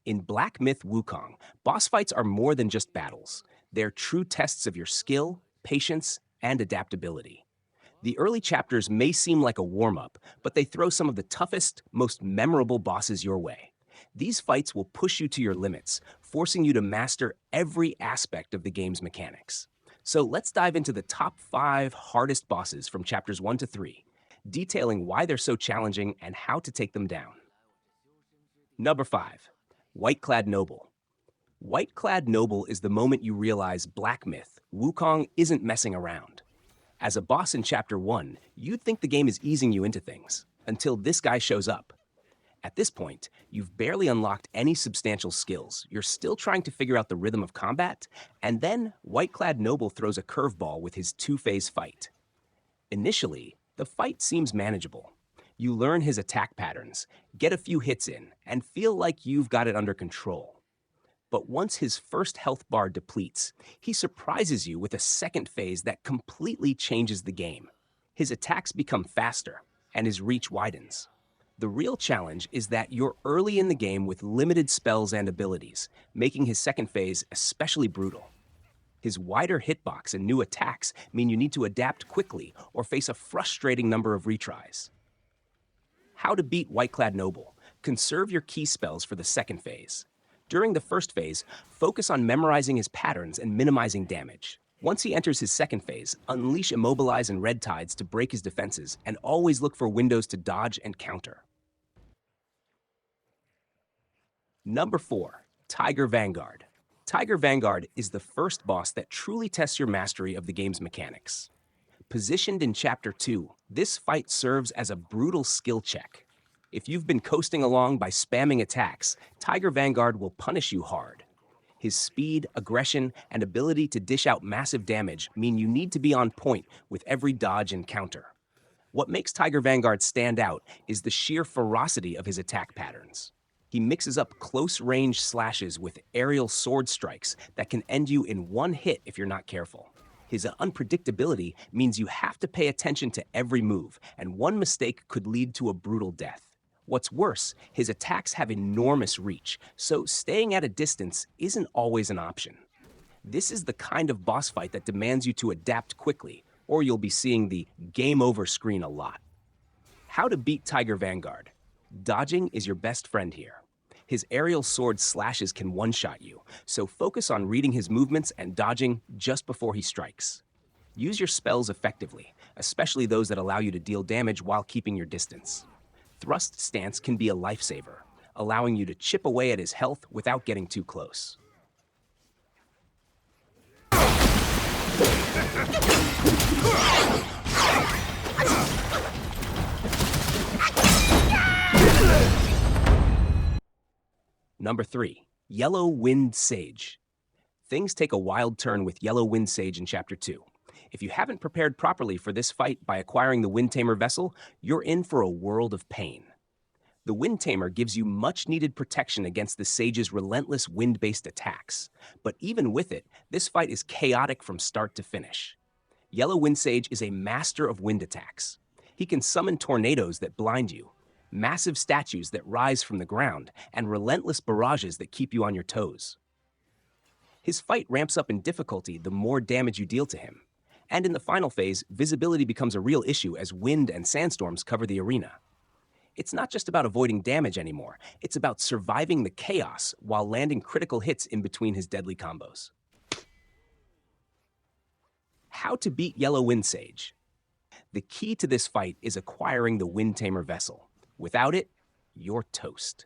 In Black Myth Wukong, boss fights are more than just battles. They're true tests of your skill, patience, and adaptability. The early chapters may seem like a warm-up, but they throw some of the toughest, most memorable bosses your way. These fights will push you to your limits, forcing you to master every aspect of the game's mechanics. So let's dive into the top 5 hardest bosses from chapters 1 to 3, detailing why they're so challenging and how to take them down. Number 5. Whiteclad Noble. Whiteclad Noble is the moment you realize Black Myth, Wukong isn't messing around. As a boss in Chapter 1, you'd think the game is easing you into things, until this guy shows up. At this point, you've barely unlocked any substantial skills, you're still trying to figure out the rhythm of combat, and then Whiteclad Noble throws a curveball with his two-phase fight. Initially, the fight seems manageable. You learn his attack patterns, get a few hits in, and feel like you've got it under control. But once his first health bar depletes, he surprises you with a second phase that completely changes the game. His attacks become faster, and his reach widens. The real challenge is that you're early in the game with limited spells and abilities, making his second phase especially brutal. His wider hitbox and new attacks mean you need to adapt quickly or face a frustrating number of retries. How to beat Whiteclad Noble. Conserve your key spells for the second phase. During the first phase, focus on memorizing his patterns and minimizing damage. Once he enters his second phase, unleash Immobilize and Red Tides to break his defenses, and always look for windows to dodge and counter. Number 4. Tiger Vanguard. Tiger Vanguard is the first boss that truly tests your mastery of the game's mechanics. Positioned in Chapter 2, this fight serves as a brutal skill check. If you've been coasting along by spamming attacks, Tiger Vanguard will punish you hard. His speed, aggression, and ability to dish out massive damage mean you need to be on point with every dodge and counter. What makes Tiger Vanguard stand out is the sheer ferocity of his attack patterns. He mixes up close-range slashes with aerial sword strikes that can end you in one hit if you're not careful. His unpredictability means you have to pay attention to every move, and one mistake could lead to a brutal death. What's worse, his attacks have enormous reach, so staying at a distance isn't always an option. This is the kind of boss fight that demands you to adapt quickly, or you'll be seeing the game over screen a lot. How to beat Tiger Vanguard. Dodging is your best friend here. His aerial sword slashes can one-shot you, so focus on reading his movements and dodging just before he strikes. Use your spells effectively, especially those that allow you to deal damage while keeping your distance. Thrust stance can be a lifesaver, allowing you to chip away at his health without getting too close. Number 3. Yellow Wind Sage. Things take a wild turn with Yellow Wind Sage in Chapter 2. If you haven't prepared properly for this fight by acquiring the Wind Tamer vessel, you're in for a world of pain. The Wind Tamer gives you much-needed protection against the Sage's relentless wind-based attacks. But even with it, this fight is chaotic from start to finish. Yellow Wind Sage is a master of wind attacks. He can summon tornadoes that blind you, massive statues that rise from the ground, and relentless barrages that keep you on your toes. His fight ramps up in difficulty the more damage you deal to him. And in the final phase, visibility becomes a real issue as wind and sandstorms cover the arena. It's not just about avoiding damage anymore, it's about surviving the chaos while landing critical hits in between his deadly combos. How to beat Yellow Wind Sage. The key to this fight is acquiring the Wind Tamer vessel. Without it, you're toast.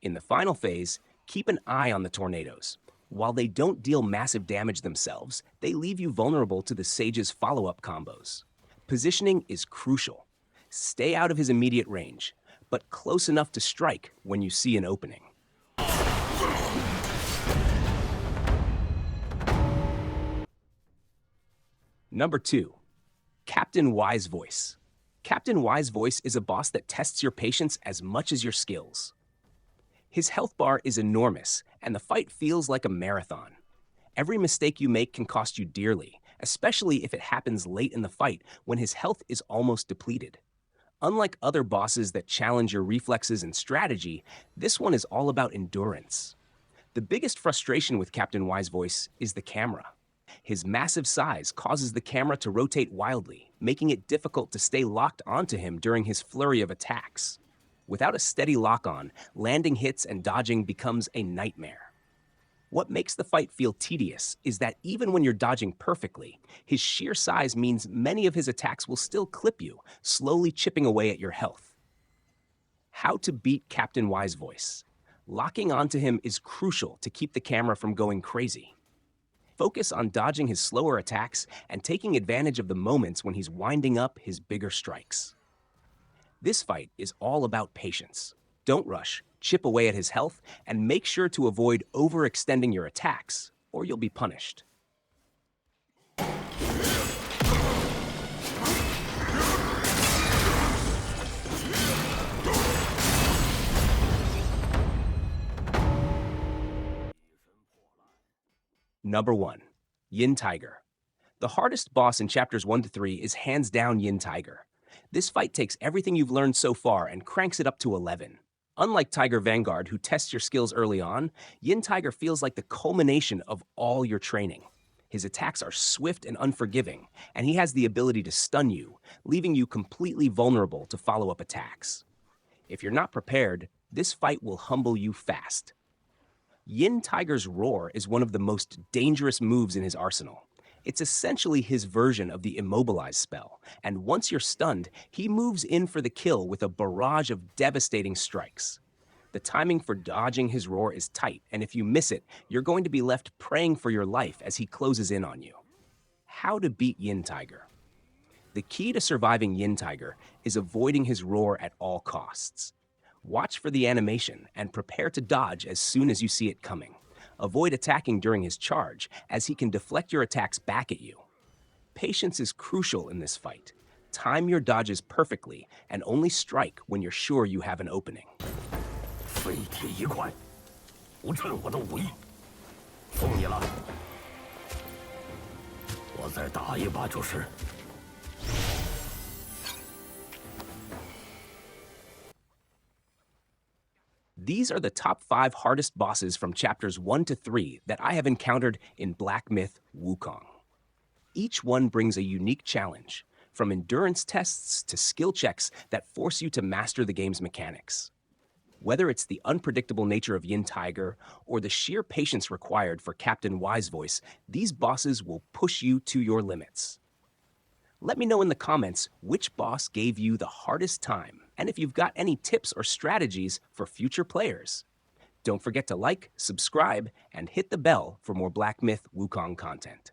In the final phase, keep an eye on the tornadoes. While they don't deal massive damage themselves, they leave you vulnerable to the Sage's follow-up combos. Positioning is crucial. Stay out of his immediate range, but close enough to strike when you see an opening. Number 2. Captain Wise Voice. Captain Wise Voice is a boss that tests your patience as much as your skills. His health bar is enormous, and the fight feels like a marathon. Every mistake you make can cost you dearly, especially if it happens late in the fight when his health is almost depleted. Unlike other bosses that challenge your reflexes and strategy, this one is all about endurance. The biggest frustration with Captain Wisevoice is the camera. His massive size causes the camera to rotate wildly, making it difficult to stay locked onto him during his flurry of attacks. Without a steady lock-on, landing hits and dodging becomes a nightmare. What makes the fight feel tedious is that even when you're dodging perfectly, his sheer size means many of his attacks will still clip you, slowly chipping away at your health. How to beat Captain Wisevoice. Locking onto him is crucial to keep the camera from going crazy. Focus on dodging his slower attacks and taking advantage of the moments when he's winding up his bigger strikes. This fight is all about patience. Don't rush, chip away at his health, and make sure to avoid overextending your attacks, or you'll be punished. Number 1. Yin Tiger. The hardest boss in chapters 1 to 3 is hands down Yin Tiger. This fight takes everything you've learned so far and cranks it up to 11. Unlike Tiger Vanguard, who tests your skills early on, Yin Tiger feels like the culmination of all your training. His attacks are swift and unforgiving, and he has the ability to stun you, leaving you completely vulnerable to follow-up attacks. If you're not prepared, this fight will humble you fast. Yin Tiger's Roar is one of the most dangerous moves in his arsenal. It's essentially his version of the Immobilize spell, and once you're stunned, he moves in for the kill with a barrage of devastating strikes. The timing for dodging his roar is tight, and if you miss it, you're going to be left praying for your life as he closes in on you. How to beat Yin Tiger. The key to surviving Yin Tiger is avoiding his roar at all costs. Watch for the animation and prepare to dodge as soon as you see it coming. Avoid attacking during his charge, as he can deflect your attacks back at you. Patience is crucial in this fight. Time your dodges perfectly and only strike when you're sure you have an opening. 废铁一块，不趁我的武艺，送你了。我再打一把就是。 These are the top 5 hardest bosses from chapters 1 to 3 that I have encountered in Black Myth Wukong. Each one brings a unique challenge, from endurance tests to skill checks that force you to master the game's mechanics. Whether it's the unpredictable nature of Yin Tiger or the sheer patience required for Captain Wisevoice, these bosses will push you to your limits. Let me know in the comments which boss gave you the hardest time, and if you've got any tips or strategies for future players. Don't forget to like, subscribe, and hit the bell for more Black Myth Wukong content.